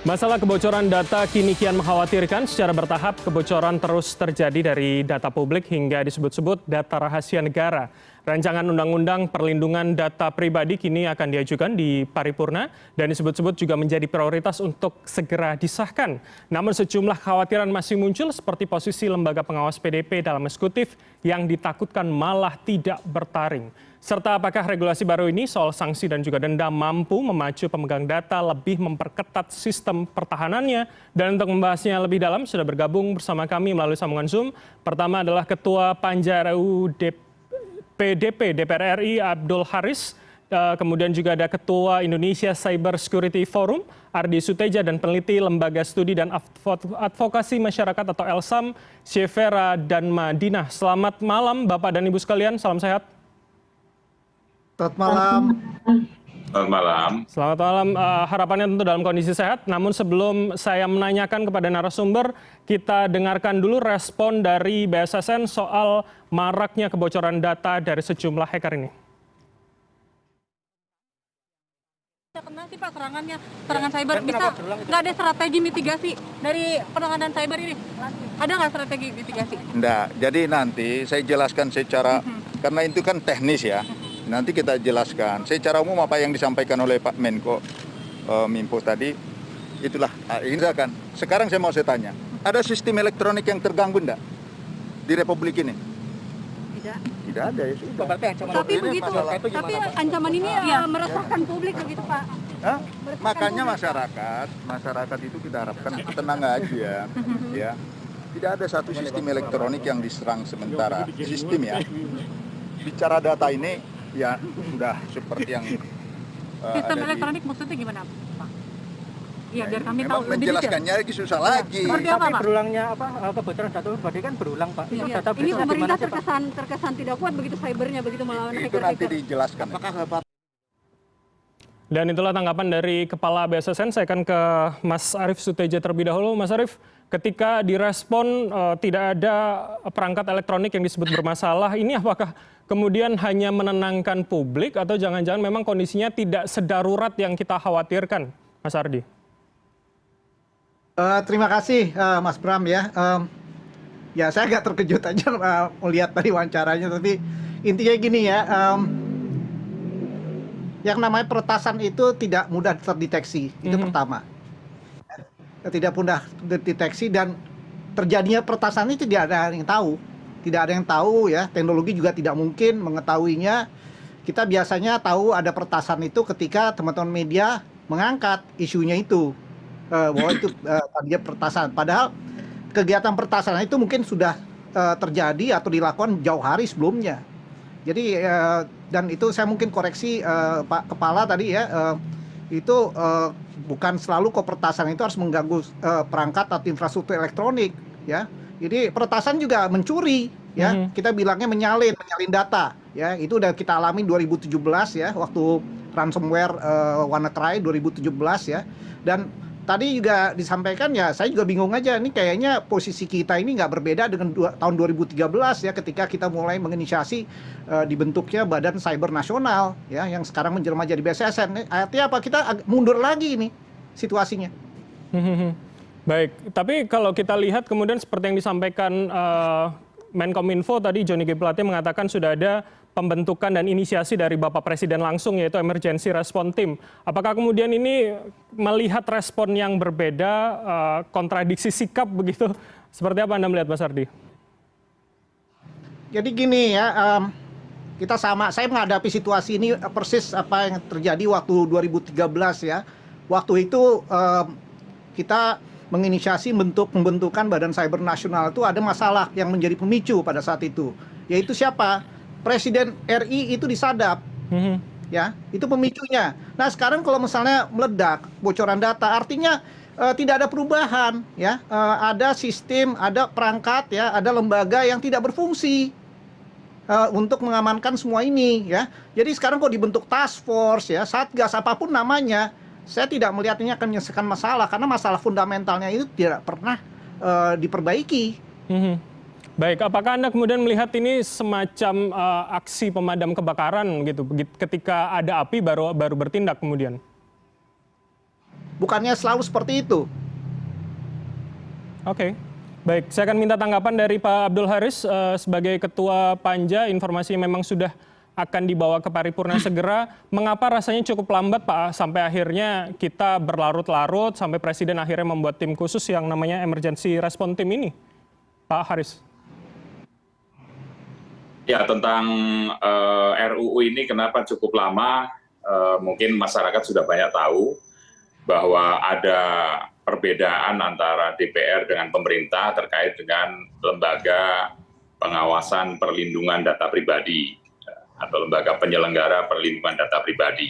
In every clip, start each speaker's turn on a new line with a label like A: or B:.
A: Masalah kebocoran data kini kian mengkhawatirkan. Secara bertahap, kebocoran terus terjadi dari data publik hingga disebut-sebut data rahasia negara. Rancangan Undang-Undang Perlindungan Data Pribadi kini akan diajukan di paripurna dan disebut-sebut juga menjadi prioritas untuk segera disahkan. Namun sejumlah kekhawatiran masih muncul seperti posisi lembaga pengawas PDP dalam eksekutif yang ditakutkan malah tidak bertaring. Serta apakah regulasi baru ini soal sanksi dan juga denda mampu memacu pemegang data lebih memperketat sistem pertahanannya. Dan untuk membahasnya lebih dalam sudah bergabung bersama kami melalui sambungan Zoom. Pertama adalah Ketua Panja RUU PDP DPR RI Abdul Haris. Kemudian juga ada Ketua Indonesia Cyber Security Forum Ardi Suteja dan peneliti Lembaga Studi dan Advokasi Masyarakat atau LSAM Syevera dan Madinah. Selamat malam Bapak dan Ibu sekalian, salam sehat.
B: Selamat malam.
C: Selamat malam.
A: Selamat malam. Harapannya tentu dalam kondisi sehat. Namun sebelum saya menanyakan kepada narasumber, kita dengarkan dulu respon dari BSSN soal maraknya kebocoran data dari sejumlah hacker ini.
D: Kena sih Pak serangan cyber, bisa nggak ada strategi mitigasi dari penanganan cyber ini? Ada nggak strategi mitigasi?
B: Enggak, jadi nanti saya jelaskan secara, karena itu kan teknis ya, nanti kita jelaskan. Secara umum apa yang disampaikan oleh Pak Menko Minfo tadi, itulah, kan. Sekarang saya mau tanya, ada sistem elektronik yang terganggu enggak di Republik ini? Tidak ada ya sudah.
D: Tapi begitu, tapi ancaman ini meresahkan publik begitu Pak.
B: Makanya masyarakat itu kita harapkan tenang aja, ya. Tidak ada satu sistem elektronik yang diserang sementara. Sistem ya. Bicara data ini ya sudah seperti yang
D: sistem elektronik maksudnya gimana Pak? Iya biar kami tahu.
B: Menjelaskannya lagi susah lagi.
D: Seperti apa Pak?
E: Berulangnya kebocoran data pribadi kan berulang Pak.
D: Itu data ini pemerintah terkesan tidak kuat begitu cybernya begitu melawan hacker.
B: Itu nanti dijelaskan.
A: Dan itulah tanggapan dari Kepala BSSN. Saya akan ke Mas Arief Suteja terlebih dahulu. Mas Arief, ketika direspon tidak ada perangkat elektronik yang disebut bermasalah, ini apakah kemudian hanya menenangkan publik atau jangan-jangan memang kondisinya tidak sedarurat yang kita khawatirkan, Mas Ardi?
F: Terima kasih Mas Bram ya. Ya saya agak terkejut aja melihat tadi wawancaranya, tapi intinya gini ya. Yang namanya peretasan itu tidak mudah terdeteksi, itu pertama. Tidak mudah terdeteksi dan terjadinya peretasan itu tidak ada yang tahu. Tidak ada yang tahu ya, teknologi juga tidak mungkin mengetahuinya. Kita biasanya tahu ada peretasan itu ketika teman-teman media mengangkat isunya itu. Bahwa itu tadinya peretasan. Padahal kegiatan peretasan itu mungkin sudah terjadi atau dilakukan jauh hari sebelumnya. Jadi dan itu saya mungkin koreksi Pak Kepala tadi ya, itu bukan selalu kok peretasan itu harus mengganggu perangkat atau infrastruktur elektronik ya. Jadi peretasan juga mencuri ya. Kita bilangnya menyalin data ya. Itu udah kita alami 2017 ya, waktu ransomware WannaCry 2017 ya. Dan tadi juga disampaikan ya, saya juga bingung aja, ini kayaknya posisi kita ini nggak berbeda dengan tahun 2013 ya, ketika kita mulai menginisiasi dibentuknya Badan Cyber Nasional ya, yang sekarang menjelma jadi BSSN. Artinya apa? Kita mundur lagi ini situasinya.
A: Baik, tapi kalau kita lihat kemudian seperti yang disampaikan Menkominfo tadi, Johnny G. Plate mengatakan sudah ada pembentukan dan inisiasi dari Bapak Presiden langsung, yaitu Emergency Response Team. Apakah kemudian ini melihat respon yang berbeda, kontradiksi sikap begitu? Seperti apa Anda melihat, Mas Ardi?
F: Jadi gini ya, saya menghadapi situasi ini persis apa yang terjadi waktu 2013 ya. Waktu itu kita menginisiasi pembentukan Badan Cyber Nasional, itu ada masalah yang menjadi pemicu pada saat itu. Yaitu siapa? Presiden RI itu disadap, ya itu pemicunya. Nah sekarang kalau misalnya meledak bocoran data, artinya tidak ada perubahan, ya ada sistem, ada perangkat, ya ada lembaga yang tidak berfungsi untuk mengamankan semua ini, ya. Jadi sekarang kalau dibentuk task force, ya satgas apapun namanya, saya tidak melihat ini akan menyelesaikan masalah karena masalah fundamentalnya itu tidak pernah diperbaiki.
A: Baik, apakah Anda kemudian melihat ini semacam aksi pemadam kebakaran gitu, ketika ada api baru bertindak kemudian?
F: Bukannya selalu seperti itu.
A: Oke, baik. Saya akan minta tanggapan dari Pak Abdul Haris sebagai Ketua Panja. Informasi memang sudah akan dibawa ke paripurna segera. Mengapa rasanya cukup lambat, Pak, sampai akhirnya kita berlarut-larut sampai Presiden akhirnya membuat tim khusus yang namanya Emergency Response Team ini, Pak Haris?
C: Ya, tentang RUU ini kenapa cukup lama? Mungkin masyarakat sudah banyak tahu bahwa ada perbedaan antara DPR dengan pemerintah terkait dengan lembaga pengawasan perlindungan data pribadi atau lembaga penyelenggara perlindungan data pribadi.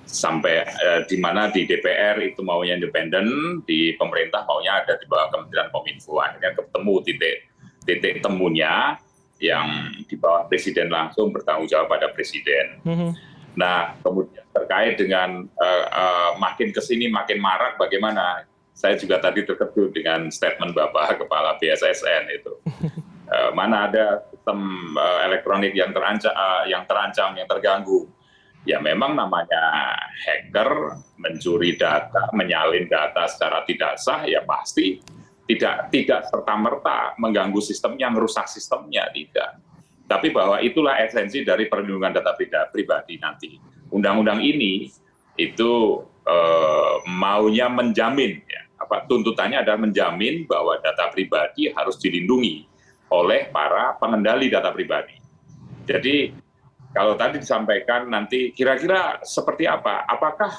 C: Sampai di mana di DPR itu maunya independen, di pemerintah maunya ada di bawah Kementerian Kominfo. Akhirnya ketemu titik temunya yang di bawah Presiden langsung bertanggung jawab pada Presiden. Nah, kemudian terkait dengan makin kesini makin marak bagaimana? Saya juga tadi terkejut dengan statement Bapak Kepala BSSN itu. Mana ada sistem elektronik yang terancam, yang terganggu. Ya memang namanya hacker, mencuri data, menyalin data secara tidak sah, ya pasti tidak serta-merta mengganggu sistemnya, merusak sistemnya, tidak. Tapi bahwa itulah esensi dari perlindungan data pribadi nanti. Undang-undang ini itu maunya menjamin, ya, tuntutannya adalah menjamin bahwa data pribadi harus dilindungi oleh para pengendali data pribadi. Jadi kalau tadi disampaikan nanti kira-kira seperti apa? Apakah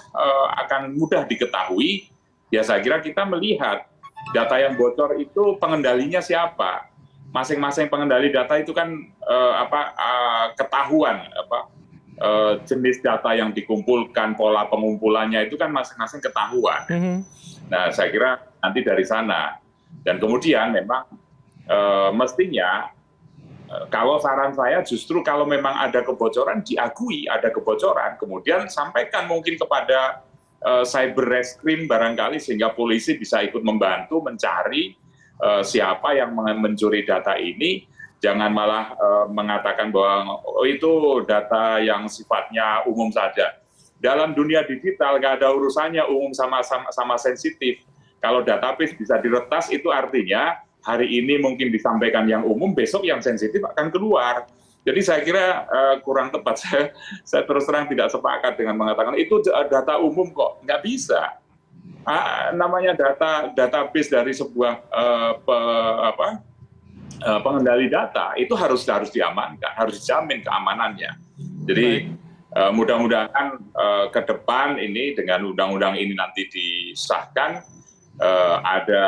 C: akan mudah diketahui? Ya saya kira kita melihat data yang bocor itu pengendalinya siapa? Masing-masing pengendali data itu kan ketahuan jenis data yang dikumpulkan, pola pengumpulannya itu kan masing-masing ketahuan. Nah, saya kira nanti dari sana. Dan kemudian memang mestinya kalau saran saya justru kalau memang ada kebocoran, diakui ada kebocoran, kemudian sampaikan mungkin kepada cyber reskrim barangkali sehingga polisi bisa ikut membantu mencari siapa yang mencuri data ini. Jangan malah mengatakan bahwa itu data yang sifatnya umum saja. Dalam dunia digital nggak ada urusannya umum sama sensitif. Kalau database bisa diretas itu artinya hari ini mungkin disampaikan yang umum, besok yang sensitif akan keluar. Jadi saya kira kurang tepat. Saya terus terang tidak sepakat dengan mengatakan itu data umum kok. Nggak bisa. Namanya database dari sebuah pengendali data itu harus diamankan, harus dijamin keamanannya. Jadi mudah-mudahan ke depan ini dengan undang-undang ini nanti disahkan ada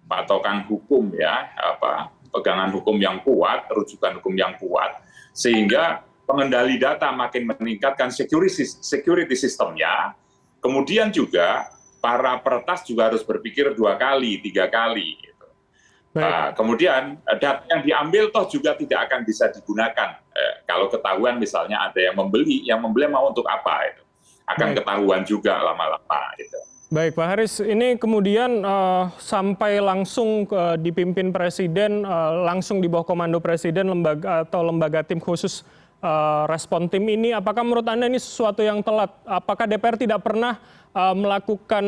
C: patokan hukum ya, pegangan hukum yang kuat, rujukan hukum yang kuat, sehingga pengendali data makin meningkatkan security sistemnya. Kemudian juga para peretas juga harus berpikir 2 kali, 3 kali. Gitu. Kemudian data yang diambil toh juga tidak akan bisa digunakan. Kalau ketahuan misalnya ada yang membeli mau untuk apa itu akan ketahuan juga lama-lama. Gitu.
A: Baik Pak Haris, ini kemudian sampai langsung dipimpin Presiden, langsung di bawah komando Presiden lembaga tim khusus respon tim ini, apakah menurut Anda ini sesuatu yang telat? Apakah DPR tidak pernah melakukan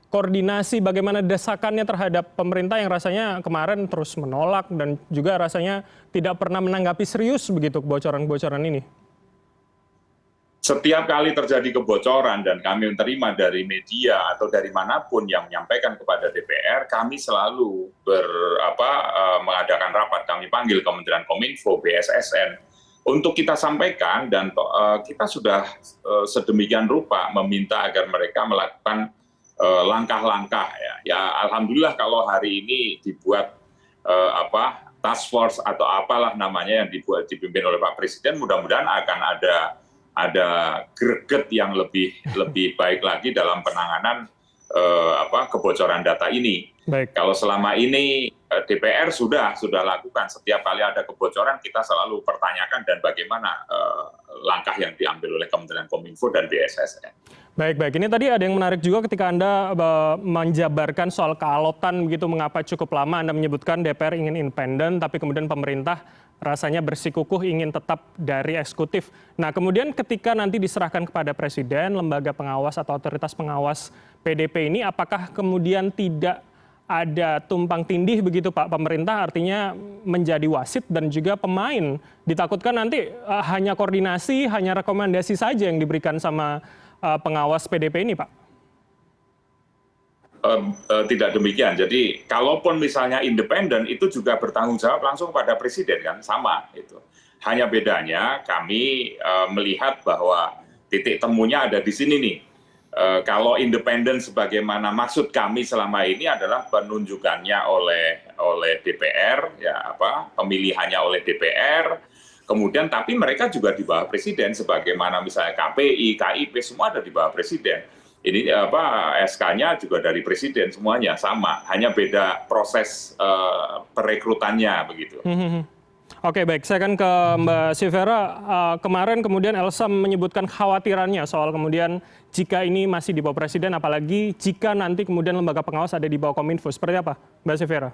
A: koordinasi bagaimana desakannya terhadap pemerintah yang rasanya kemarin terus menolak dan juga rasanya tidak pernah menanggapi serius begitu kebocoran-kebocoran ini?
C: Setiap kali terjadi kebocoran dan kami menerima dari media atau dari manapun yang menyampaikan kepada DPR, kami selalu mengadakan rapat. Kami panggil Kementerian Kominfo, BSSN, untuk kita sampaikan dan kita sudah sedemikian rupa meminta agar mereka melakukan langkah-langkah. Ya, alhamdulillah kalau hari ini dibuat task force atau apalah namanya yang dipimpin oleh Pak Presiden, mudah-mudahan akan ada greget yang lebih baik lagi dalam penanganan kebocoran data ini. Baik. Kalau selama ini DPR sudah lakukan, setiap kali ada kebocoran kita selalu pertanyakan dan bagaimana langkah yang diambil oleh Kementerian Kominfo dan BSSN.
A: Baik. Ini tadi ada yang menarik juga ketika Anda menjabarkan soal kealotan begitu, mengapa cukup lama Anda menyebutkan DPR ingin independen, tapi kemudian pemerintah rasanya bersikukuh ingin tetap dari eksekutif. Nah, kemudian ketika nanti diserahkan kepada presiden, lembaga pengawas atau otoritas pengawas PDP ini, apakah kemudian tidak ada tumpang tindih begitu Pak? Pemerintah artinya menjadi wasit dan juga pemain. Ditakutkan nanti hanya koordinasi, hanya rekomendasi saja yang diberikan sama pengawas PDP ini, Pak?
C: Tidak demikian. Jadi kalaupun misalnya independen itu juga bertanggung jawab langsung pada presiden kan, sama itu. Hanya bedanya kami melihat bahwa titik temunya ada di sini nih. Kalau independen sebagaimana maksud kami selama ini adalah penunjukannya oleh DPR, ya pemilihannya oleh DPR. Kemudian tapi mereka juga di bawah presiden sebagaimana misalnya KPI, KIP semua ada di bawah presiden. Ini SK-nya juga dari presiden semuanya sama, hanya beda proses perekrutannya begitu.
A: Oke, baik, saya akan ke Mbak Sivera. Kemarin kemudian Elsa menyebutkan khawatirannya soal kemudian jika ini masih di bawah presiden, apalagi jika nanti kemudian lembaga pengawas ada di bawah Kominfo. Seperti apa, Mbak Sivera?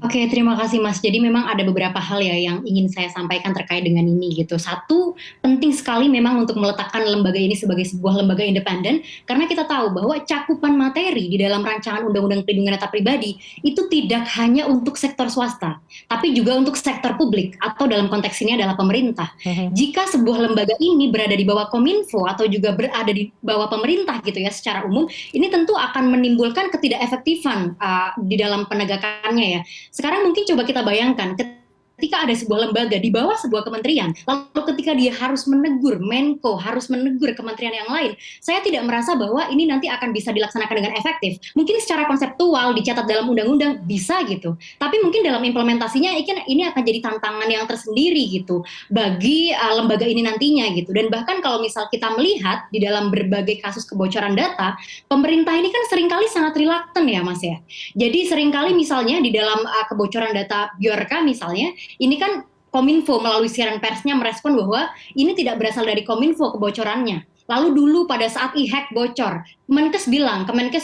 G: Oke, terima kasih Mas. Jadi memang ada beberapa hal ya yang ingin saya sampaikan terkait dengan ini gitu. Satu, penting sekali memang untuk meletakkan lembaga ini sebagai sebuah lembaga independen, karena kita tahu bahwa cakupan materi di dalam rancangan Undang-Undang Perlindungan Data Pribadi itu tidak hanya untuk sektor swasta, tapi juga untuk sektor publik atau dalam konteks ini adalah pemerintah. Jika sebuah lembaga ini berada di bawah Kominfo atau juga berada di bawah pemerintah gitu ya secara umum, ini tentu akan menimbulkan ketidakefektifan di dalam penegakannya ya. Sekarang mungkin coba kita bayangkan ketika ada sebuah lembaga di bawah sebuah kementerian, lalu ketika dia harus menegur Menko, harus menegur kementerian yang lain, saya tidak merasa bahwa ini nanti akan bisa dilaksanakan dengan efektif. Mungkin secara konseptual dicatat dalam undang-undang bisa gitu, tapi mungkin dalam implementasinya ini akan jadi tantangan yang tersendiri gitu bagi lembaga ini nantinya gitu. Dan bahkan kalau misal kita melihat di dalam berbagai kasus kebocoran data, pemerintah ini kan seringkali sangat reluctant ya Mas ya. Jadi seringkali misalnya di dalam kebocoran data Bjorka misalnya, ini kan Kominfo melalui siaran persnya merespon bahwa ini tidak berasal dari Kominfo kebocorannya. Lalu dulu pada saat e-hack bocor, Kemenkes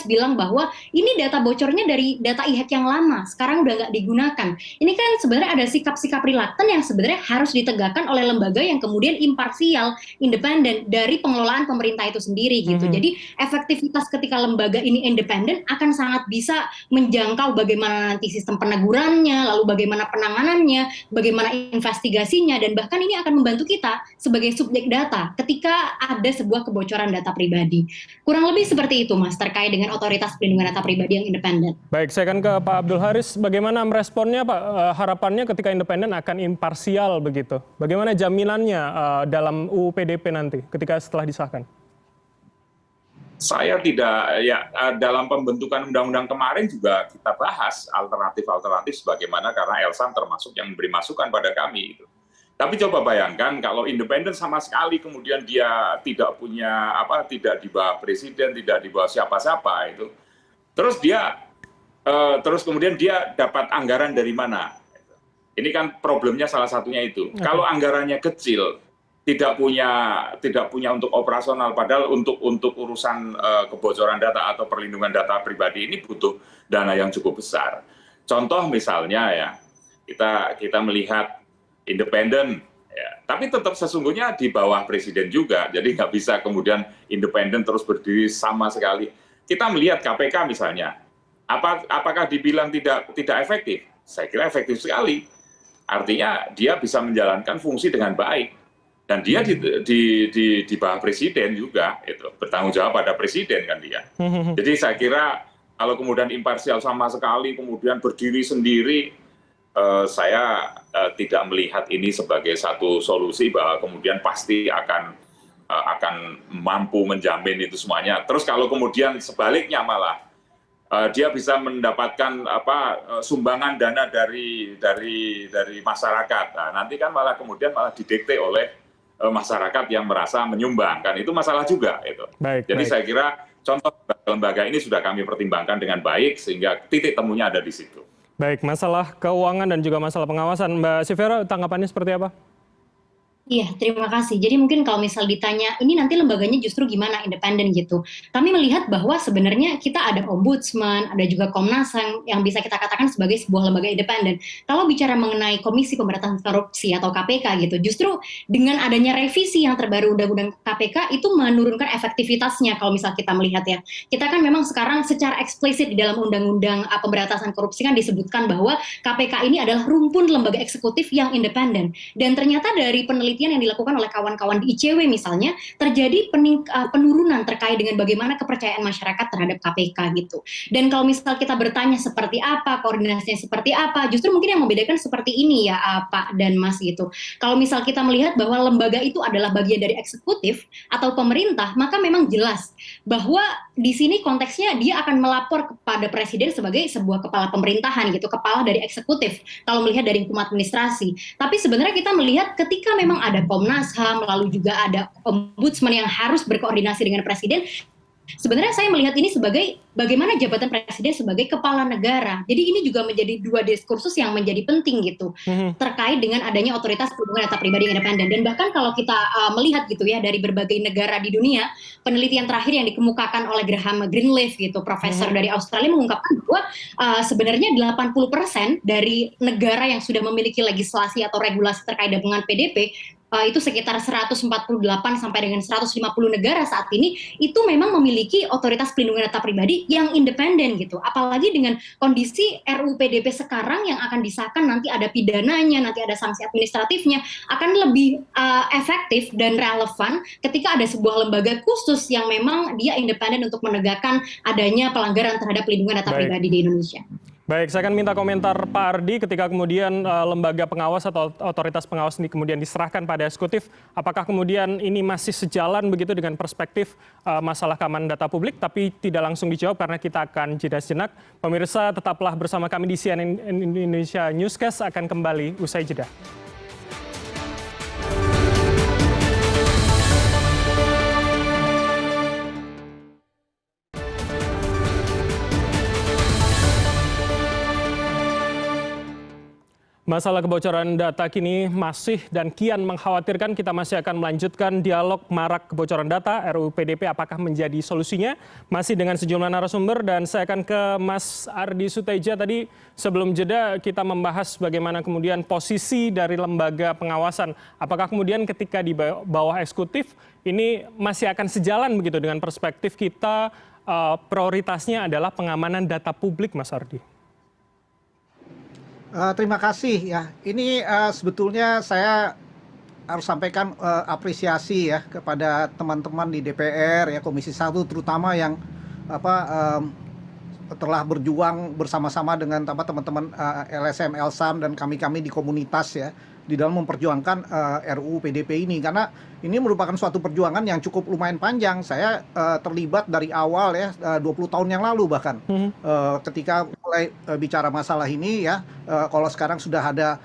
G: bilang bahwa ini data bocornya dari data e-hack yang lama, sekarang udah nggak digunakan. Ini kan sebenarnya ada sikap-sikap reluctant yang sebenarnya harus ditegakkan oleh lembaga yang kemudian imparsial, independen dari pengelolaan pemerintah itu sendiri gitu. Jadi efektivitas ketika lembaga ini independen akan sangat bisa menjangkau bagaimana nanti sistem penegurannya, lalu bagaimana penanganannya, bagaimana investigasinya, dan bahkan ini akan membantu kita sebagai subjek data ketika ada sebuah kebocoran data pribadi. Kurang lebih seperti itu Mas, terkait dengan otoritas perlindungan data pribadi yang independen.
A: Baik, saya akan ke Pak Abdul Haris. Bagaimana meresponnya Pak? Harapannya ketika independen akan imparsial begitu. Bagaimana jaminannya dalam UU PDP nanti ketika setelah disahkan?
C: Saya tidak, dalam pembentukan undang-undang kemarin juga kita bahas alternatif-alternatif sebagaimana karena Elsa termasuk yang memberi masukan pada kami. Tapi coba bayangkan kalau independen sama sekali kemudian dia tidak punya tidak di bawah presiden, tidak di bawah siapa-siapa itu. Terus kemudian dia dapat anggaran dari mana? Ini kan problemnya salah satunya itu. Kalau anggarannya kecil, tidak punya untuk operasional, padahal untuk urusan kebocoran data atau perlindungan data pribadi ini butuh dana yang cukup besar. Contoh misalnya ya, kita melihat independen, ya, tapi tetap sesungguhnya di bawah presiden juga, jadi nggak bisa kemudian independen terus berdiri sama sekali. Kita melihat KPK misalnya, apakah dibilang tidak efektif? Saya kira efektif sekali. Artinya dia bisa menjalankan fungsi dengan baik, dan dia di bawah presiden juga, itu bertanggung jawab pada presiden kan dia. Jadi saya kira kalau kemudian imparsial sama sekali, kemudian berdiri sendiri, saya tidak melihat ini sebagai satu solusi bahwa kemudian pasti akan mampu menjamin itu semuanya. Terus kalau kemudian sebaliknya malah dia bisa mendapatkan sumbangan dana dari masyarakat. Nah, nanti kan malah didikte oleh masyarakat yang merasa menyumbang, kan itu masalah juga itu. Jadi saya kira contoh lembaga ini sudah kami pertimbangkan dengan baik sehingga titik temunya ada di situ.
A: Baik, masalah keuangan dan juga masalah pengawasan. Mbak Sivera, tanggapannya seperti apa?
G: Iya, terima kasih. Jadi mungkin kalau misal ditanya, ini nanti lembaganya justru gimana independen gitu. Kami melihat bahwa sebenarnya kita ada ombudsman, ada juga Komnas HAM yang bisa kita katakan sebagai sebuah lembaga independen. Kalau bicara mengenai Komisi Pemberantasan Korupsi atau KPK gitu, justru dengan adanya revisi yang terbaru Undang-Undang KPK itu menurunkan efektivitasnya kalau misal kita melihat ya. Kita kan memang sekarang secara eksplisit di dalam Undang-Undang Pemberantasan Korupsi kan disebutkan bahwa KPK ini adalah rumpun lembaga eksekutif yang independen. Dan ternyata dari penelitian yang dilakukan oleh kawan-kawan di ICW misalnya, terjadi penurunan terkait dengan bagaimana kepercayaan masyarakat terhadap KPK gitu. Dan kalau misal kita bertanya seperti apa, koordinasinya seperti apa, justru mungkin yang membedakan seperti ini ya Pak dan Mas gitu. Kalau misal kita melihat bahwa lembaga itu adalah bagian dari eksekutif atau pemerintah, maka memang jelas bahwa di sini konteksnya dia akan melapor kepada presiden sebagai sebuah kepala pemerintahan gitu, kepala dari eksekutif kalau melihat dari hukum administrasi. Tapi sebenarnya kita melihat ketika memang ada Komnas HAM, lalu juga ada ombudsman yang harus berkoordinasi dengan presiden. Sebenarnya saya melihat ini sebagai bagaimana jabatan presiden sebagai kepala negara. Jadi ini juga menjadi dua diskursus yang menjadi penting gitu terkait dengan adanya otoritas perlindungan data pribadi yang independen. Dan bahkan kalau kita melihat gitu ya dari berbagai negara di dunia, penelitian terakhir yang dikemukakan oleh Graham Greenleaf gitu, profesor dari Australia mengungkapkan bahwa sebenarnya 80% dari negara yang sudah memiliki legislasi atau regulasi terkait dengan PDP itu sekitar 148 sampai dengan 150 negara saat ini itu memang memiliki otoritas pelindungan data pribadi yang independen gitu. Apalagi dengan kondisi RUU PDP sekarang yang akan disahkan, nanti ada pidananya, nanti ada sanksi administratifnya, akan lebih efektif dan relevan ketika ada sebuah lembaga khusus yang memang dia independen untuk menegakkan adanya pelanggaran terhadap pelindungan data pribadi di Indonesia.
A: Baik, saya akan minta komentar Pak Ardi ketika kemudian lembaga pengawas atau otoritas pengawas ini kemudian diserahkan pada eksekutif. Apakah kemudian ini masih sejalan begitu dengan perspektif masalah keamanan data publik, tapi tidak langsung dijawab karena kita akan jeda sejenak. Pemirsa, tetaplah bersama kami di CNN Indonesia Newscast, akan kembali usai jeda. Masalah kebocoran data kini masih dan kian mengkhawatirkan. Kita masih akan melanjutkan dialog marak kebocoran data RUU PDP. Apakah menjadi solusinya? Masih dengan sejumlah narasumber dan saya akan ke Mas Ardi Suteja. Tadi sebelum jeda kita membahas bagaimana kemudian posisi dari lembaga pengawasan. Apakah kemudian ketika di bawah eksekutif ini masih akan sejalan begitu dengan perspektif kita prioritasnya adalah pengamanan data publik, Mas Ardi?
F: Terima kasih ya. Ini sebetulnya saya harus sampaikan apresiasi ya kepada teman-teman di DPR ya, Komisi 1 terutama yang telah berjuang bersama-sama dengan teman-teman LSM, LSAM dan kami-kami di komunitas ya di dalam memperjuangkan RUU PDP ini, karena ini merupakan suatu perjuangan yang cukup lumayan panjang. Saya terlibat dari awal ya, 20 tahun yang lalu bahkan ketika mulai bicara masalah ini ya. Kalau sekarang sudah ada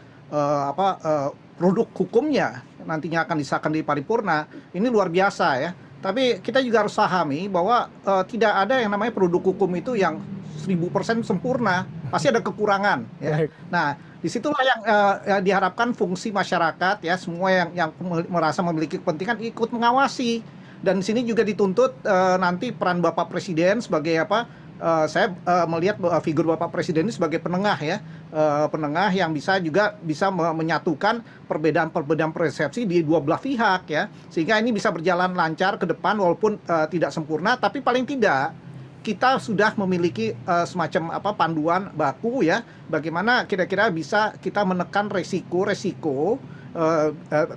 F: produk hukumnya nantinya akan disahkan di paripurna, ini luar biasa ya. Tapi kita juga harus pahami bahwa tidak ada yang namanya produk hukum itu yang 1000% sempurna, pasti ada kekurangan ya. Nah, disitulah yang diharapkan fungsi masyarakat ya, semua yang merasa memiliki kepentingan ikut mengawasi. Dan di sini juga dituntut nanti peran Bapak Presiden sebagai saya melihat figur Bapak Presiden ini sebagai penengah ya, penengah yang bisa menyatukan perbedaan persepsi di dua belah pihak ya, sehingga ini bisa berjalan lancar ke depan walaupun tidak sempurna, tapi paling tidak kita sudah memiliki semacam panduan baku ya, bagaimana kira-kira bisa kita menekan resiko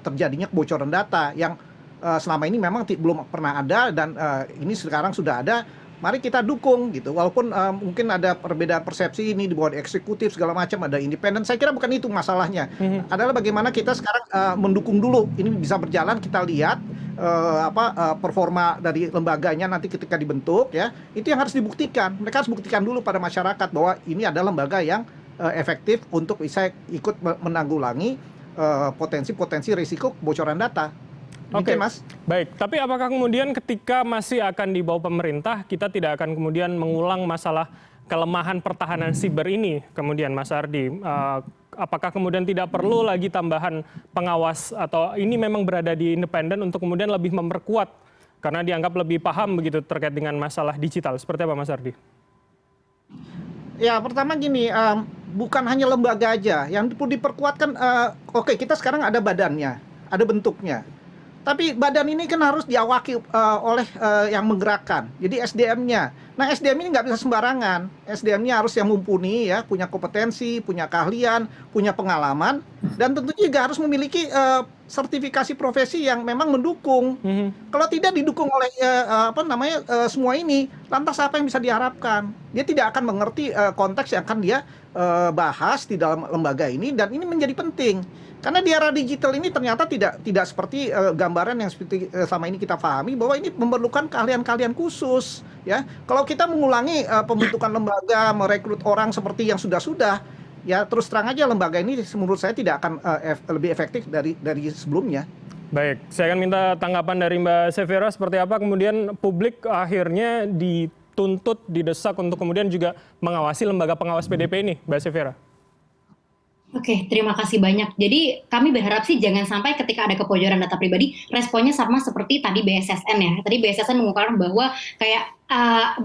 F: terjadinya kebocoran data yang selama ini memang belum pernah ada, dan ini sekarang sudah ada. Mari kita dukung gitu, walaupun mungkin ada perbedaan persepsi ini di bawah eksekutif segala macam, ada independen. Saya kira bukan itu masalahnya, adalah bagaimana kita sekarang mendukung dulu ini bisa berjalan. Kita lihat performa dari lembaganya nanti ketika dibentuk ya, itu yang harus dibuktikan. Mereka harus buktikan dulu pada masyarakat bahwa ini adalah lembaga yang efektif untuk bisa ikut menanggulangi potensi risiko kebocoran data. Oke, Mas.
A: Baik, tapi apakah kemudian ketika masih akan di bawah pemerintah, kita tidak akan kemudian mengulang masalah kelemahan pertahanan siber ini kemudian Mas Ardi? Apakah kemudian tidak perlu lagi tambahan pengawas atau ini memang berada di independen untuk kemudian lebih memperkuat karena dianggap lebih paham begitu terkait dengan masalah digital? Seperti apa Mas Ardi?
F: Ya, pertama gini, bukan hanya lembaga aja yang perlu diperkuatkan. Oke, kita sekarang ada badannya, ada bentuknya. Tapi badan ini kan harus diawaki oleh yang menggerakkan. Jadi SDM-nya. Nah, SDM ini nggak bisa sembarangan. SDM-nya harus yang mumpuni, ya, punya kompetensi, punya keahlian, punya pengalaman, dan tentu juga harus memiliki sertifikasi profesi yang memang mendukung. Kalau tidak didukung oleh semua ini, lantas apa yang bisa diharapkan? Dia tidak akan mengerti konteks yang akan dia bahas di dalam lembaga ini, dan ini menjadi penting. Karena di era digital ini ternyata tidak seperti gambaran yang seperti selama ini kita pahami, bahwa ini memerlukan keahlian-keahlian khusus, ya. Kalau kita mengulangi pembentukan lembaga, merekrut orang seperti yang sudah-sudah, ya terus terang aja lembaga ini menurut saya tidak akan lebih efektif dari sebelumnya.
A: Baik, saya akan minta tanggapan dari Mbak Severa seperti apa kemudian publik akhirnya dituntut, didesak untuk kemudian juga mengawasi lembaga pengawas PDP ini, Mbak Severa.
G: Oke, terima kasih banyak. Jadi kami berharap sih jangan sampai ketika ada kebocoran data pribadi, responnya sama seperti tadi BSSN ya. Tadi BSSN mengungkapkan bahwa kayak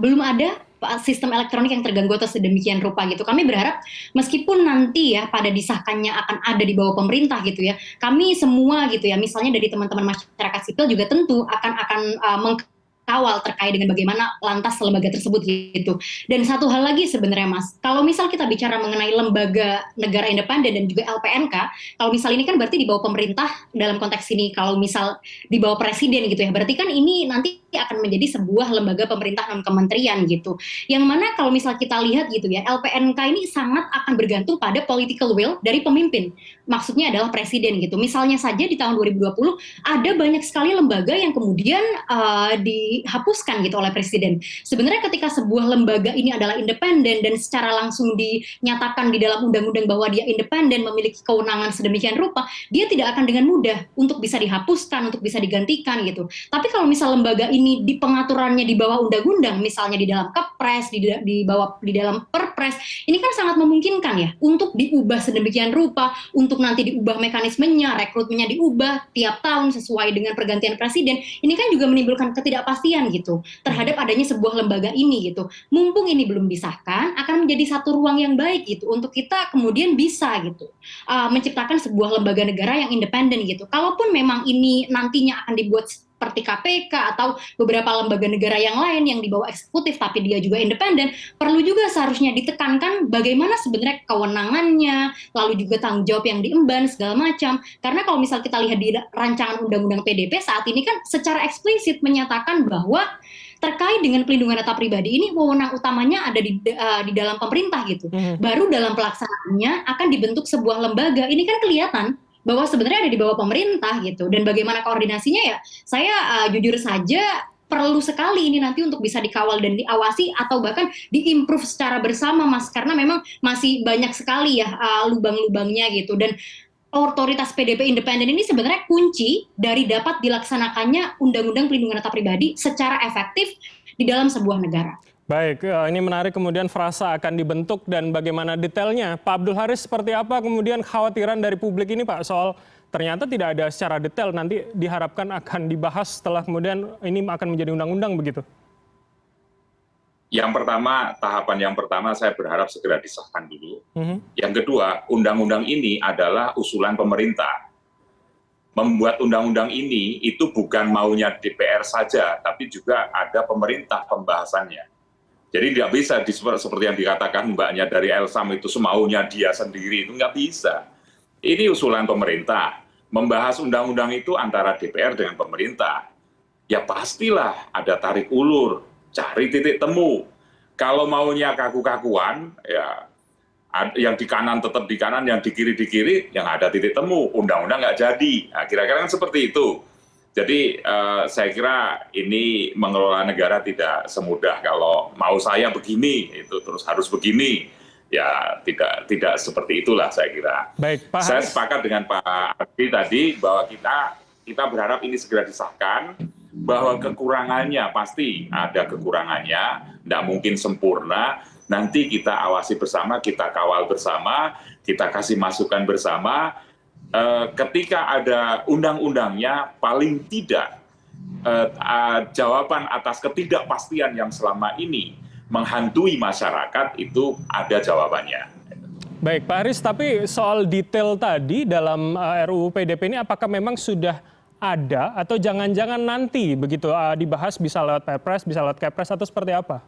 G: belum ada sistem elektronik yang terganggu atau sedemikian rupa gitu. Kami berharap meskipun nanti ya pada disahkannya akan ada di bawah pemerintah gitu ya, kami semua gitu ya, misalnya dari teman-teman masyarakat sipil juga tentu akan kawal terkait dengan bagaimana lantas lembaga tersebut gitu. Dan satu hal lagi sebenarnya Mas, kalau misal kita bicara mengenai lembaga negara independen dan juga LPNK, kalau misal ini kan berarti di bawah pemerintah dalam konteks ini, kalau misal di bawah presiden gitu ya, berarti kan ini nanti akan menjadi sebuah lembaga pemerintah non kementerian gitu. Yang mana kalau misal kita lihat gitu ya, LPNK ini sangat akan bergantung pada political will dari pemimpin. Maksudnya adalah presiden gitu. Misalnya saja di tahun 2020 ada banyak sekali lembaga yang kemudian dihapuskan gitu oleh presiden. Sebenarnya ketika sebuah lembaga ini adalah independen dan secara langsung dinyatakan di dalam undang-undang bahwa dia independen, memiliki kewenangan sedemikian rupa, dia tidak akan dengan mudah untuk bisa dihapuskan, untuk bisa digantikan gitu. Tapi kalau misal lembaga ini di pengaturannya di bawah undang-undang, misalnya di dalam Kepres, di dalam Perpres, ini kan sangat memungkinkan ya untuk diubah sedemikian rupa, untuk nanti diubah mekanismenya, rekrutmennya diubah tiap tahun sesuai dengan pergantian presiden. Ini kan juga menimbulkan ketidakpastian gitu terhadap adanya sebuah lembaga ini gitu. Mumpung ini belum disahkan, akan menjadi satu ruang yang baik gitu untuk kita kemudian bisa gitu menciptakan sebuah lembaga negara yang independen gitu. Kalaupun memang ini nantinya akan dibuat seperti KPK atau beberapa lembaga negara yang lain yang di bawah eksekutif tapi dia juga independen, perlu juga seharusnya ditekankan bagaimana sebenarnya kewenangannya, lalu juga tanggung jawab yang diemban segala macam. Karena kalau misal kita lihat di rancangan undang-undang PDP saat ini kan secara eksplisit menyatakan bahwa terkait dengan pelindungan data pribadi ini wewenang utamanya ada di dalam pemerintah gitu. Baru dalam pelaksanaannya akan dibentuk sebuah lembaga. Ini kan kelihatan bahwa sebenarnya ada di bawah pemerintah gitu. Dan bagaimana koordinasinya ya, saya jujur saja perlu sekali ini nanti untuk bisa dikawal dan diawasi atau bahkan diimprove secara bersama Mas, karena memang masih banyak sekali ya lubang-lubangnya gitu. Dan otoritas PDP independen ini sebenarnya kunci dari dapat dilaksanakannya Undang-Undang Pelindungan Data Pribadi secara efektif di dalam sebuah negara.
A: Baik, ini menarik kemudian frasa akan dibentuk dan bagaimana detailnya. Pak Abdul Haris, seperti apa kemudian kekhawatiran dari publik ini Pak soal ternyata tidak ada secara detail, nanti diharapkan akan dibahas setelah kemudian ini akan menjadi undang-undang begitu?
C: Yang pertama, tahapan yang pertama saya berharap segera disahkan dulu. Yang kedua, undang-undang ini adalah usulan pemerintah. Membuat undang-undang ini itu bukan maunya DPR saja, tapi juga ada pemerintah pembahasannya. Jadi tidak bisa seperti yang dikatakan mbaknya dari Elsam itu semaunya dia sendiri, itu nggak bisa. Ini usulan pemerintah. Membahas undang-undang itu antara DPR dengan pemerintah. Ya pastilah ada tarik ulur, cari titik temu. Kalau maunya kaku-kakuan, ya yang di kanan tetap di kanan, yang di kiri, yang ada titik temu. Undang-undang nggak jadi. Nah, kira-kira kan seperti itu. Jadi saya kira ini mengelola negara tidak semudah kalau mau saya begini, itu terus harus begini. Ya tidak seperti itulah saya kira.
A: Baik, Pak
C: saya
A: Haris.
C: sepakat dengan Pak Ardi tadi bahwa kita berharap ini segera disahkan, bahwa kekurangannya pasti ada kekurangannya, tidak mungkin sempurna, nanti kita awasi bersama, kita kawal bersama, kita kasih masukan bersama. Ketika ada undang-undangnya, paling tidak jawaban atas ketidakpastian yang selama ini menghantui masyarakat itu ada jawabannya.
A: Baik, Pak Haris, tapi soal detail tadi dalam RUU PDP ini apakah memang sudah ada atau jangan-jangan nanti begitu dibahas bisa lewat Perpres, bisa lewat Kepres atau seperti apa?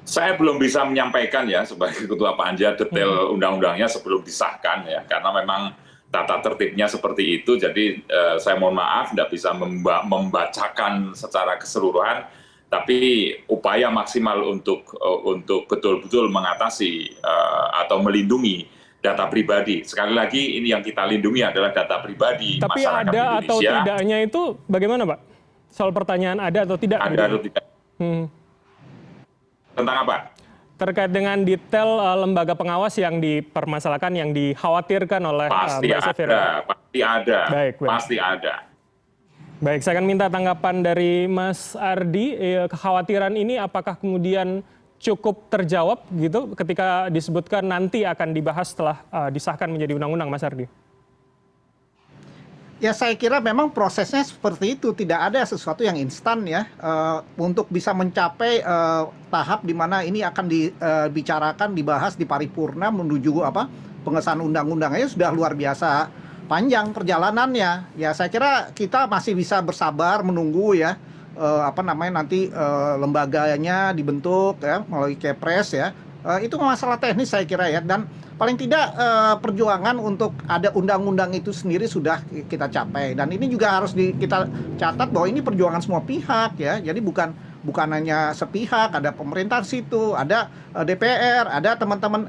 C: Saya belum bisa menyampaikan ya sebagai Ketua Panja detail undang-undangnya sebelum disahkan ya, karena memang tata tertibnya seperti itu. Jadi saya mohon maaf tidak bisa membacakan secara keseluruhan. Tapi upaya maksimal untuk betul-betul mengatasi atau melindungi data pribadi. Sekali lagi ini yang kita lindungi adalah data pribadi
A: tapi
C: masyarakat
A: ada
C: Indonesia.
A: atau tidaknya itu bagaimana, Pak? Soal pertanyaan ada atau tidak?
C: Ada atau tidak? Tentang apa?
A: Terkait dengan detail lembaga pengawas yang dipermasalahkan, yang dikhawatirkan oleh
C: Pasti
A: Mbak Safira.
C: pasti ada,
A: Baik.
C: pasti ada.
A: Baik, saya akan minta tanggapan dari Mas Ardi. Kekhawatiran ini apakah kemudian cukup terjawab gitu ketika disebutkan nanti akan dibahas setelah disahkan menjadi undang-undang, Mas Ardi?
F: Ya saya kira memang prosesnya seperti itu, tidak ada sesuatu yang instan ya untuk bisa mencapai tahap di mana ini akan dibicarakan, dibahas di paripurna menuju pengesahan undang-undangnya sudah luar biasa panjang perjalanannya. Ya saya kira kita masih bisa bersabar menunggu ya nanti lembaganya dibentuk ya melalui Kepres ya. Itu masalah teknis saya kira ya, dan paling tidak perjuangan untuk ada undang-undang itu sendiri sudah kita capai, dan ini juga harus kita catat bahwa ini perjuangan semua pihak ya. Jadi bukan hanya sepihak, ada pemerintah di situ, ada DPR, ada teman-teman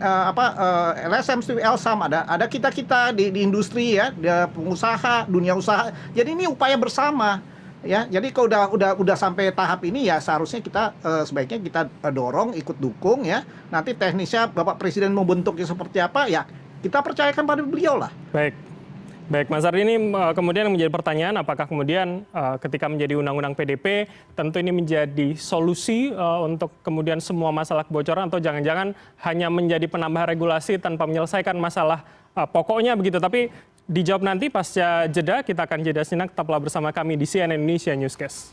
F: LSM, LSAM, ada kita di industri ya, ada pengusaha, dunia usaha. Jadi ini upaya bersama. Ya, jadi kalau udah sampai tahap ini ya seharusnya kita sebaiknya kita dorong, ikut dukung ya. Nanti teknisnya Bapak Presiden mau bentuknya seperti apa ya kita percayakan pada beliau lah.
A: Baik, Mas Ardi, ini kemudian menjadi pertanyaan apakah kemudian ketika menjadi undang-undang PDP tentu ini menjadi solusi untuk kemudian semua masalah kebocoran, atau jangan-jangan hanya menjadi penambah regulasi tanpa menyelesaikan masalah pokoknya begitu. Tapi dijawab nanti pasca jeda. Kita akan jeda sejenak, tetaplah bersama kami di CNN Indonesia Newscast.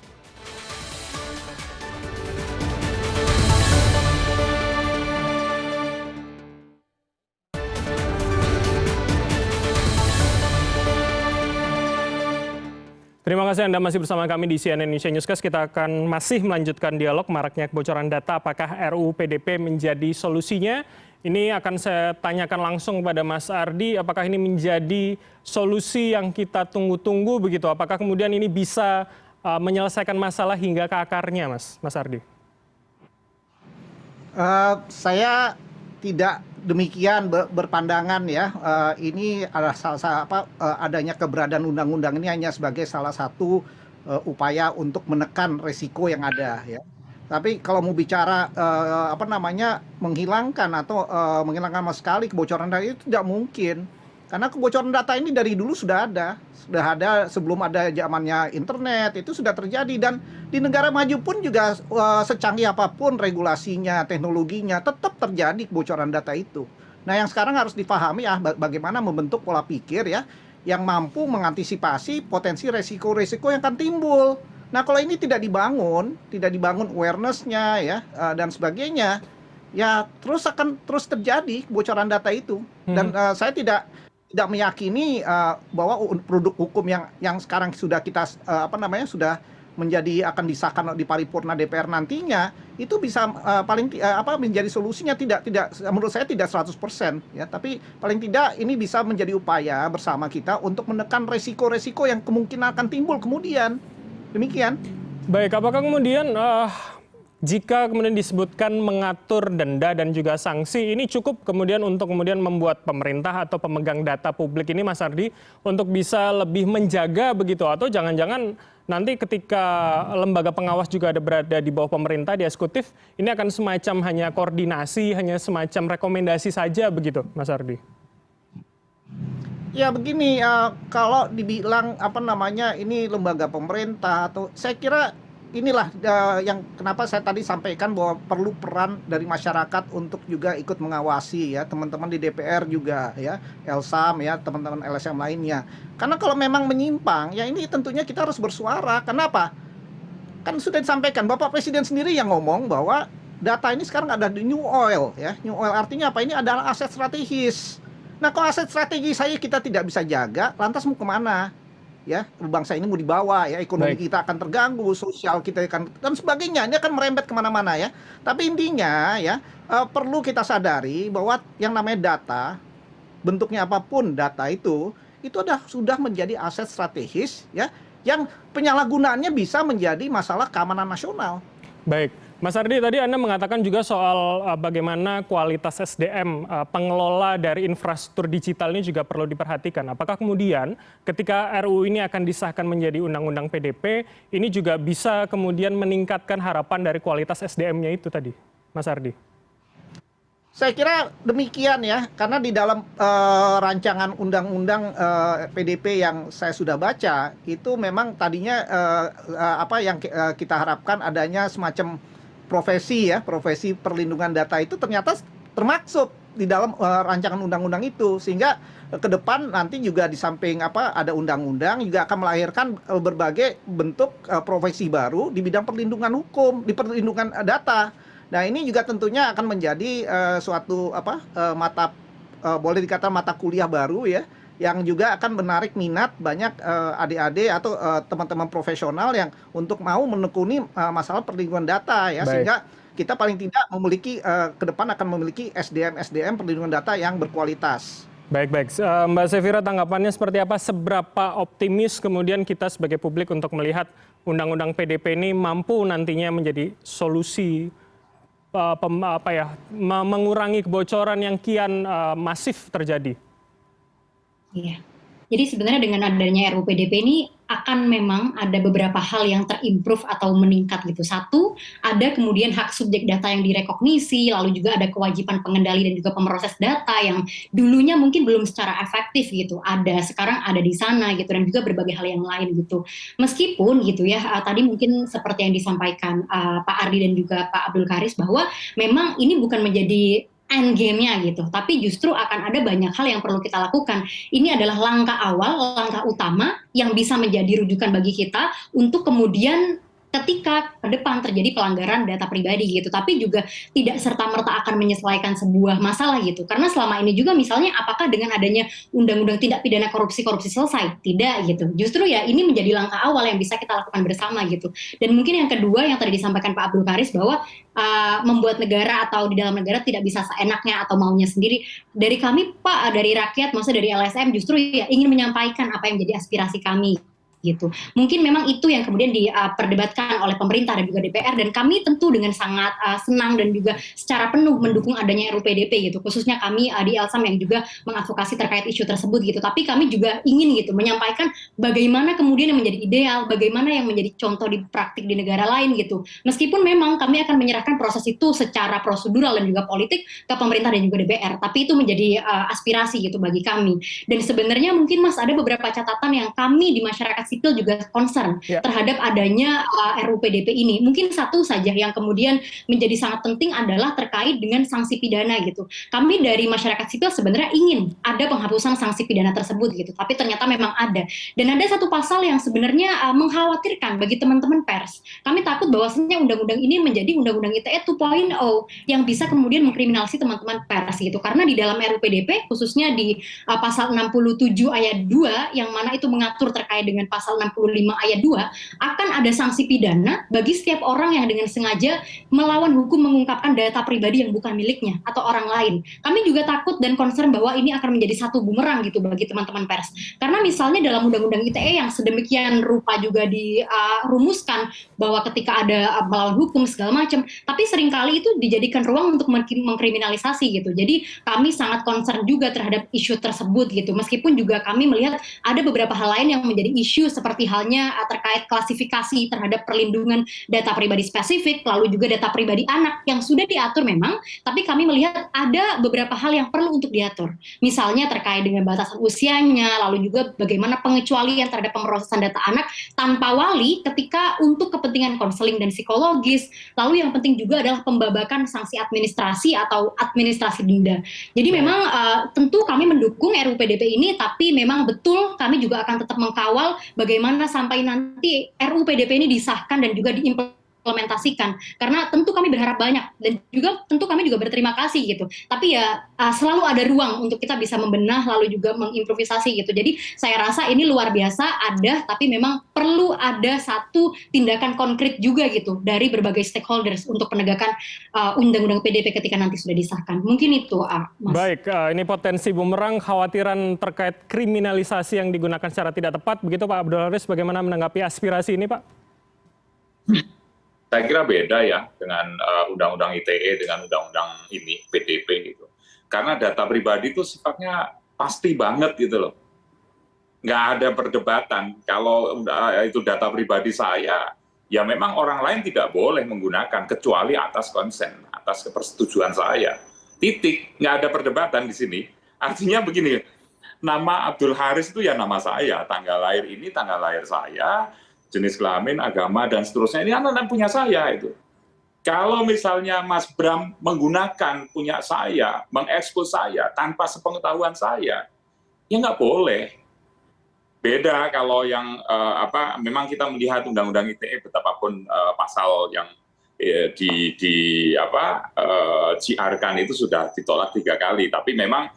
A: Terima kasih Anda masih bersama kami di CNN Indonesia Newscast. Kita akan masih melanjutkan dialog maraknya kebocoran data. Apakah RUU PDP menjadi solusinya? Ini akan saya tanyakan langsung kepada Mas Ardi. Apakah ini menjadi solusi yang kita tunggu-tunggu begitu? Apakah kemudian ini bisa menyelesaikan masalah hingga ke akarnya, Mas Ardi?
F: Saya tidak demikian berpandangan ya. Ini adalah adanya keberadaan undang-undang ini hanya sebagai salah satu upaya untuk menekan resiko yang ada ya. Tapi kalau mau bicara menghilangkan atau menghilangkan sama sekali kebocoran data itu tidak mungkin. Karena kebocoran data ini dari dulu sudah ada sebelum ada zamannya internet, itu sudah terjadi, dan di negara maju pun juga secanggih apapun regulasinya, teknologinya, tetap terjadi kebocoran data itu. Nah, yang sekarang harus dipahami ya bagaimana membentuk pola pikir ya yang mampu mengantisipasi potensi resiko-resiko yang akan timbul. Nah, kalau ini tidak dibangun awareness-nya ya dan sebagainya, ya akan terus terjadi kebocoran data itu. Dan saya tidak meyakini bahwa produk hukum yang sekarang sudah kita sudah menjadi akan disahkan di paripurna DPR nantinya itu bisa menjadi solusinya, tidak menurut saya tidak 100% ya, tapi paling tidak ini bisa menjadi upaya bersama kita untuk menekan resiko-resiko yang kemungkinan akan timbul kemudian. Demikian.
A: Baik, apakah kemudian jika kemudian disebutkan mengatur denda dan juga sanksi, ini cukup kemudian untuk kemudian membuat pemerintah atau pemegang data publik ini, Mas Ardi, untuk bisa lebih menjaga begitu? Atau jangan-jangan nanti ketika lembaga pengawas juga ada berada di bawah pemerintah, di eksekutif, ini akan semacam hanya koordinasi, hanya semacam rekomendasi saja begitu, Mas Ardi?
F: Ya begini, kalau dibilang ini lembaga pemerintah, atau saya kira inilah yang kenapa saya tadi sampaikan bahwa perlu peran dari masyarakat untuk juga ikut mengawasi ya, teman-teman di DPR juga ya, Elsam ya, teman-teman LSM lainnya. Karena kalau memang menyimpang, ya ini tentunya kita harus bersuara. Kenapa? Kan sudah disampaikan, Bapak Presiden sendiri yang ngomong bahwa data ini sekarang ada di New Oil ya. New Oil artinya apa? Ini adalah aset strategis. Nah, kalau aset strategis saya kita tidak bisa jaga, lantas mau kemana? Ya, bangsa ini mau dibawa ya, ekonomi kita akan terganggu, sosial kita akan dan sebagainya, ini akan merembet kemana-mana ya. Tapi intinya ya, perlu kita sadari bahwa yang namanya data, bentuknya apapun data itu sudah menjadi aset strategis ya, yang penyalahgunaannya bisa menjadi masalah keamanan nasional.
A: Baik, Mas Ardi, tadi Anda mengatakan juga soal bagaimana kualitas SDM, pengelola dari infrastruktur digital ini juga perlu diperhatikan. Apakah kemudian ketika RUU ini akan disahkan menjadi undang-undang PDP, ini juga bisa kemudian meningkatkan harapan dari kualitas SDM-nya itu tadi, Mas Ardi?
F: Saya kira demikian ya, karena di dalam rancangan undang-undang PDP yang saya sudah baca, itu memang tadinya apa yang kita harapkan adanya semacam profesi perlindungan data itu ternyata termaksud di dalam rancangan undang-undang itu, sehingga ke depan nanti juga di samping ada undang-undang juga akan melahirkan berbagai bentuk profesi baru di bidang perlindungan hukum, di perlindungan data. Nah, ini juga tentunya akan menjadi suatu boleh dikatakan mata kuliah baru ya, yang juga akan menarik minat banyak adik-adik atau teman-teman profesional yang untuk mau menekuni masalah perlindungan data ya. Baik. Sehingga kita paling tidak memiliki ke depan akan memiliki SDM perlindungan data yang berkualitas.
A: Baik. Mbak Sefira, tanggapannya seperti apa? Seberapa optimis kemudian kita sebagai publik untuk melihat undang-undang PDP ini mampu nantinya menjadi solusi mengurangi kebocoran yang kian masif terjadi?
G: Iya. Jadi sebenarnya dengan adanya RUU PDP ini akan memang ada beberapa hal yang terimprove atau meningkat gitu. Satu, ada kemudian hak subjek data yang direkognisi, lalu juga ada kewajiban pengendali dan juga pemroses data yang dulunya mungkin belum secara efektif gitu. Sekarang ada di sana gitu, dan juga berbagai hal yang lain gitu. Meskipun gitu ya, tadi mungkin seperti yang disampaikan Pak Ardi dan juga Pak Abdul Karis bahwa memang ini bukan menjadi end game-nya gitu, tapi justru akan ada banyak hal yang perlu kita lakukan. Ini adalah langkah awal, langkah utama yang bisa menjadi rujukan bagi kita untuk kemudian ketika ke depan terjadi pelanggaran data pribadi gitu, tapi juga tidak serta-merta akan menyelesaikan sebuah masalah gitu. Karena selama ini juga misalnya apakah dengan adanya undang-undang tindak pidana korupsi selesai? Tidak gitu. Justru ya ini menjadi langkah awal yang bisa kita lakukan bersama gitu. Dan mungkin yang kedua yang tadi disampaikan Pak Abdul Karis bahwa membuat negara atau di dalam negara tidak bisa seenaknya atau maunya sendiri. Dari kami Pak, dari rakyat, maksudnya dari LSM justru ya ingin menyampaikan apa yang menjadi aspirasi kami gitu. Mungkin memang itu yang kemudian diperdebatkan oleh pemerintah dan juga DPR, dan kami tentu dengan sangat senang dan juga secara penuh mendukung adanya RUU PDP gitu, khususnya kami di Elsam yang juga mengadvokasi terkait isu tersebut gitu. Tapi kami juga ingin gitu menyampaikan bagaimana kemudian yang menjadi ideal, bagaimana yang menjadi contoh di praktik di negara lain gitu. Meskipun memang kami akan menyerahkan proses itu secara prosedural dan juga politik ke pemerintah dan juga DPR, tapi itu menjadi aspirasi gitu bagi kami. Dan sebenarnya mungkin Mas ada beberapa catatan yang kami di masyarakat sipil juga concern terhadap adanya RUU PDP ini. Mungkin satu saja yang kemudian menjadi sangat penting adalah terkait dengan sanksi pidana gitu. Kami dari masyarakat sipil sebenarnya ingin ada penghapusan sanksi pidana tersebut gitu, tapi ternyata memang ada. Dan ada satu pasal yang sebenarnya mengkhawatirkan bagi teman-teman pers. Kami takut bahwasanya undang-undang ini menjadi undang-undang ITE 2.0 yang bisa kemudian mengkriminalisasi teman-teman pers gitu. Karena di dalam RUU PDP khususnya di pasal 67 ayat 2 yang mana itu mengatur terkait dengan pasal 65 ayat 2 akan ada sanksi pidana bagi setiap orang yang dengan sengaja melawan hukum mengungkapkan data pribadi yang bukan miliknya atau orang lain. Kami juga takut dan concern bahwa ini akan menjadi satu bumerang gitu bagi teman-teman pers. Karena misalnya dalam undang-undang ITE yang sedemikian rupa juga dirumuskan bahwa ketika ada melawan hukum segala macam, tapi seringkali itu dijadikan ruang untuk mengkriminalisasi gitu. Jadi kami sangat concern juga terhadap isu tersebut gitu. Meskipun juga kami melihat ada beberapa hal lain yang menjadi isu seperti halnya terkait klasifikasi terhadap perlindungan data pribadi spesifik, lalu juga data pribadi anak yang sudah diatur memang, tapi kami melihat ada beberapa hal yang perlu untuk diatur. Misalnya terkait dengan batasan usianya, lalu juga bagaimana pengecualian terhadap pemrosesan data anak tanpa wali ketika untuk kepentingan konseling dan psikologis. Lalu yang penting juga adalah pembabakan sanksi administrasi atau administrasi denda. Jadi memang tentu kami mendukung RUU PDP ini, tapi memang betul kami juga akan tetap mengkawal bagaimana sampai nanti RUU PDP ini disahkan dan juga diimplementasikan. Karena tentu kami berharap banyak dan juga tentu kami juga berterima kasih gitu. Tapi ya selalu ada ruang untuk kita bisa membenah lalu juga mengimprovisasi gitu. Jadi saya rasa ini luar biasa ada, tapi memang perlu ada satu tindakan konkret juga gitu dari berbagai stakeholders untuk penegakan undang-undang PDP ketika nanti sudah disahkan. Mungkin itu, Mas.
A: Baik, ini potensi bumerang, khawatiran terkait kriminalisasi yang digunakan secara tidak tepat. Begitu Pak Abdul Haris, bagaimana menanggapi aspirasi ini Pak?
C: Saya kira beda ya dengan undang-undang ITE dengan undang-undang ini PDP gitu. Karena data pribadi itu sifatnya pasti banget gitu loh. Nggak ada perdebatan. Kalau itu data pribadi saya, ya memang orang lain tidak boleh menggunakan kecuali atas konsen, atas persetujuan saya. Titik, nggak ada perdebatan di sini. Artinya begini, nama Abdul Haris itu ya nama saya, tanggal lahir ini tanggal lahir saya, jenis kelamin, agama, dan seterusnya. Ini anak-anak punya saya itu. Kalau misalnya Mas Bram menggunakan punya saya, mengekspos saya tanpa sepengetahuan saya, ya nggak boleh. Beda kalau yang memang kita melihat undang-undang ITE betapapun pasal yang GR-kan itu sudah ditolak 3 kali, tapi memang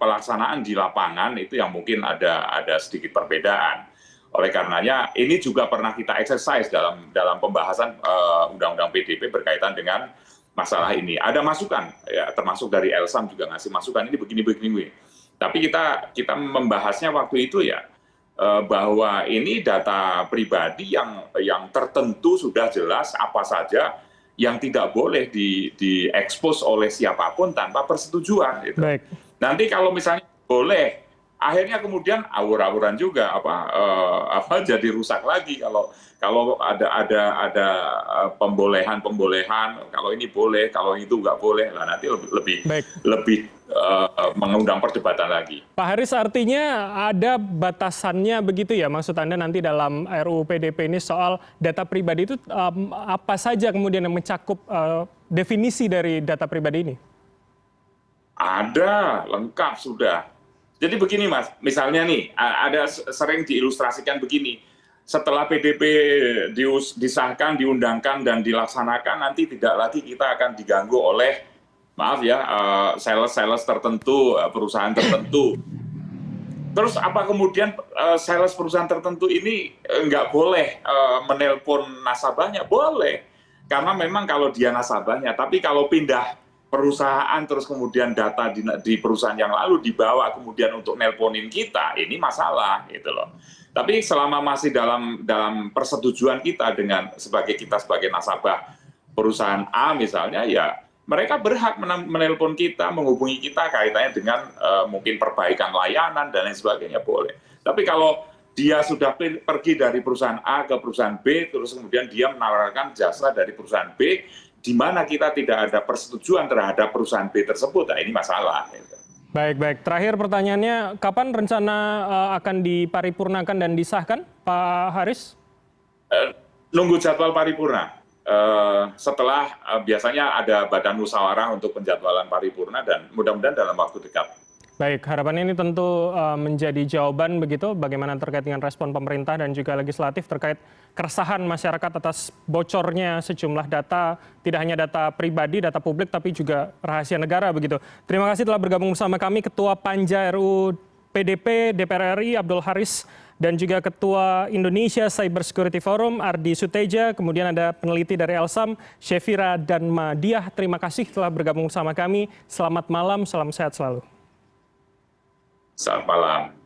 C: pelaksanaan di lapangan itu yang mungkin ada sedikit perbedaan. Oleh karenanya ini juga pernah kita exercise dalam pembahasan undang-undang PDP berkaitan dengan masalah ini. Ada masukan, ya, termasuk dari Elsam juga ngasih masukan ini begini. Tapi kita membahasnya waktu itu ya bahwa ini data pribadi yang tertentu sudah jelas apa saja yang tidak boleh diekspos oleh siapapun tanpa persetujuan. Gitu.
A: Baik.
C: Nanti kalau misalnya boleh, akhirnya kemudian awur-awuran juga jadi rusak lagi kalau ada pembolehan kalau ini boleh kalau itu nggak boleh lah nanti lebih mengundang perdebatan lagi.
A: Pak Haris, artinya ada batasannya begitu ya, maksud Anda nanti dalam RUU PDP ini soal data pribadi itu apa saja kemudian yang mencakup definisi dari data pribadi ini?
C: Ada, lengkap sudah. Jadi begini Mas, misalnya nih, ada sering diilustrasikan begini, setelah PDP disahkan, diundangkan, dan dilaksanakan, nanti tidak lagi kita akan diganggu oleh, sales tertentu, perusahaan tertentu. Terus apa kemudian sales perusahaan tertentu ini nggak boleh menelpon nasabahnya? Boleh, karena memang kalau dia nasabahnya, tapi kalau pindah perusahaan terus kemudian data di perusahaan yang lalu dibawa kemudian untuk nelponin kita, ini masalah gitu loh. Tapi selama masih dalam persetujuan kita sebagai nasabah perusahaan A misalnya, ya mereka berhak menelpon kita, menghubungi kita kaitannya dengan mungkin perbaikan layanan dan lain sebagainya, boleh. Tapi kalau dia sudah pergi dari perusahaan A ke perusahaan B, terus kemudian dia menawarkan jasa dari perusahaan B, di mana kita tidak ada persetujuan terhadap perusahaan B tersebut, nah ini masalah.
A: Baik. Terakhir pertanyaannya, kapan rencana akan diparipurnakan dan disahkan, Pak Haris?
C: Nunggu jadwal paripurna. Setelah biasanya ada badan musyawarah untuk penjadwalan paripurna dan mudah-mudahan dalam waktu dekat.
A: Baik, harapan ini tentu menjadi jawaban begitu bagaimana terkait dengan respon pemerintah dan juga legislatif terkait keresahan masyarakat atas bocornya sejumlah data, tidak hanya data pribadi, data publik, tapi juga rahasia negara begitu. Terima kasih telah bergabung bersama kami Ketua Panja RUU PDP DPR RI Abdul Haris dan juga Ketua Indonesia Cyber Security Forum Ardi Suteja, kemudian ada peneliti dari Elsam Syefira dan Madiah. Terima kasih telah bergabung bersama kami. Selamat malam, salam sehat selalu.
C: Selamat malam.